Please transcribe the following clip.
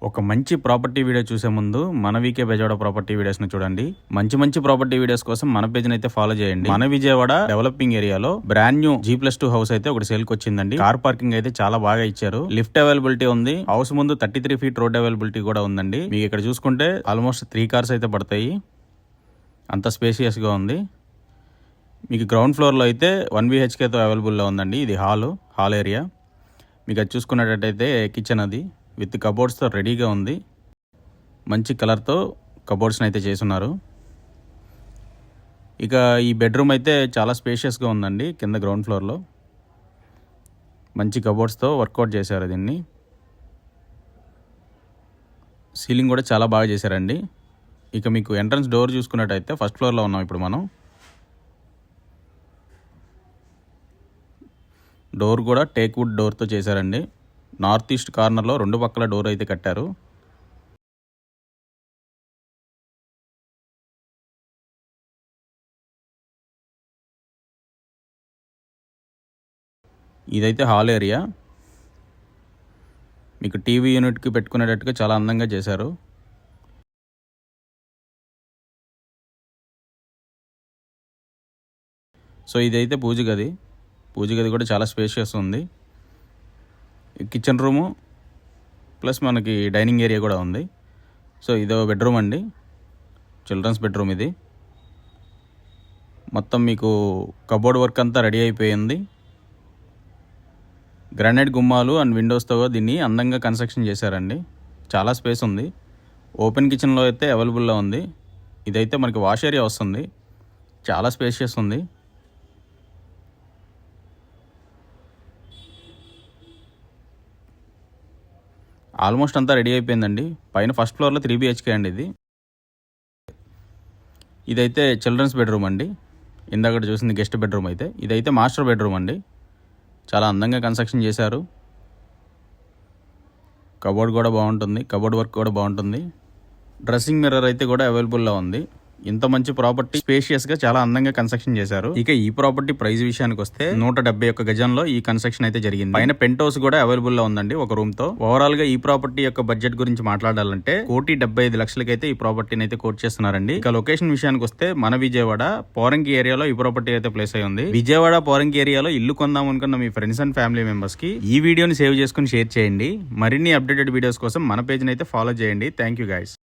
ఒక మంచి property video చూసే ముందు మన వీకే బెజవాడ ప్రాపర్టీ వీడియోస్ ను చూడండి. మంచి ప్రాపర్టీ వీడియోస్ కోసం మన పేజ్ అయితే ఫాలో చేయండి. మన విజయవాడ డెవలపింగ్ ఏరియాలో బ్రాండ్ న్యూ G+2 హౌస్ అయితే ఒకటి సేల్ కి వచ్చిందండి. కార్ పార్కింగ్ అయితే చాలా బాగా ఇచ్చారు. లిఫ్ట్ అవైలబిలిటీ ఉంది. హౌస్ ముందు 33 ఫీట్ రోడ్ అవైలబిలిటీ కూడా ఉందండి. మీకు ఇక్కడ చూసుకుంటే ఆల్మోస్ట్ 3 కార్స్ అయితే పడతాయి. అంత స్పేసియస్ గా ఉంది. మీకు గ్రౌండ్ ఫ్లోర్ లో అయితే 1 BHK తో అవైలబుల్ లో ఉందండి. ఇది హాల్ ఏరియా. మీకు అది చూసుకున్నట్టయితే కిచెన్ అది విత్ కబోర్డ్స్తో రెడీగా ఉంది. మంచి కలర్తో కబోర్డ్స్ని అయితే చేసున్నారు. ఇక ఈ బెడ్రూమ్ అయితే చాలా స్పేషియస్గా ఉందండి. కింద గ్రౌండ్ ఫ్లోర్లో మంచి కబోర్డ్స్తో వర్కౌట్ చేశారు దీన్ని. సీలింగ్ కూడా చాలా బాగా చేశారండి. ఇక మీకు ఎంట్రన్స్ డోర్ చూసుకున్నట్టయితే ఫస్ట్ ఫ్లోర్లో ఉన్నాం ఇప్పుడు మనం. డోర్ కూడా టేక్ వుడ్ డోర్తో చేశారండి. నార్త్ ఈస్ట్ కార్నర్లో 2 పక్కల డోర్ అయితే కట్టారు. ఇదైతే హాల్ ఏరియా. మీకు టీవీ యూనిట్కి పెట్టుకునేటట్టుగా చాలా అందంగా చేశారు. సో ఇదైతే పూజ గది కూడా చాలా స్పేషియస్ ఉంది. కిచెన్ రూము ప్లస్ మనకి డైనింగ్ ఏరియా కూడా ఉంది. సో ఇదో బెడ్రూమ్ అండి, చిల్డ్రన్స్ బెడ్రూమ్ ఇది. మొత్తం మీకు కబోర్డ్ వర్క్ అంతా రెడీ అయిపోయింది. గ్రానైట్ గుమ్మాలు అండ్ విండోస్తో దీన్ని అందంగా కన్స్ట్రక్షన్ చేశారండి. చాలా స్పేస్ ఉంది. ఓపెన్ కిచెన్లో అయితే అవైలబుల్లో ఉంది. ఇదైతే మనకి వాష్ ఏరియా వస్తుంది. చాలా స్పేషియస్ ఉంది. ఆల్మోస్ట్ అంతా రెడీ అయిపోయిందండి. పైన ఫస్ట్ ఫ్లోర్లో 3 BHK అండి ఇది. ఇదైతే చిల్డ్రన్స్ బెడ్రూమ్ అండి. ఇందాక చూసింది గెస్ట్ బెడ్రూమ్ అయితే. ఇదైతే మాస్టర్ బెడ్రూమ్ అండి. చాలా అందంగా కన్స్ట్రక్షన్ చేశారు. కబోర్డ్ కూడా బాగుంటుంది. కబోర్డ్ వర్క్ కూడా బాగుంటుంది. డ్రెస్సింగ్ మిర్రర్ అయితే కూడా అవైలబుల్లో ఉంది. ఇంత మంచి ప్రాపర్టీ స్పేషియస్ గా చాలా అందంగా కన్స్ట్రక్షన్ చేశారు. ఇక ఈ ప్రాపర్టీ ప్రైస్ విషయానికి వస్తే 171 గజంలో ఈ కన్స్ట్రక్షన్ అయితే జరిగింది. పైన పెంట్ హౌస్ కూడా అవైలబుల్ లో ఉందండి ఒక రూమ్ తో. ఓవరాల్ గా ఈ ప్రాపర్టీ యొక్క బడ్జెట్ గురించి మాట్లాడాలంటే 1,75,00,000 అయితే ఈ ప్రాపర్టీని అయితే కోట్ చేస్తున్నారండి. ఇక లొకేషన్ విషయానికి వస్తే మన విజయవాడ పోరంకి ఏరియాలో ఈ ప్రాపర్టీ అయితే ప్లేస్ అయి ఉంది. విజయవాడ పోరంకి ఏరియాలో ఇల్లు కొందాం అనుకున్న మీ ఫ్రెండ్స్ అండ్ ఫ్యామిలీ మెంబర్స్ కి ఈ వీడియోని సేవ్ చేసుకుని షేర్ చేయండి. మరిన్ని అప్డేటెడ్ వీడియోస్ కోసం మన పేజ్ అయితే ఫాలో చేయండి. Thank you guys.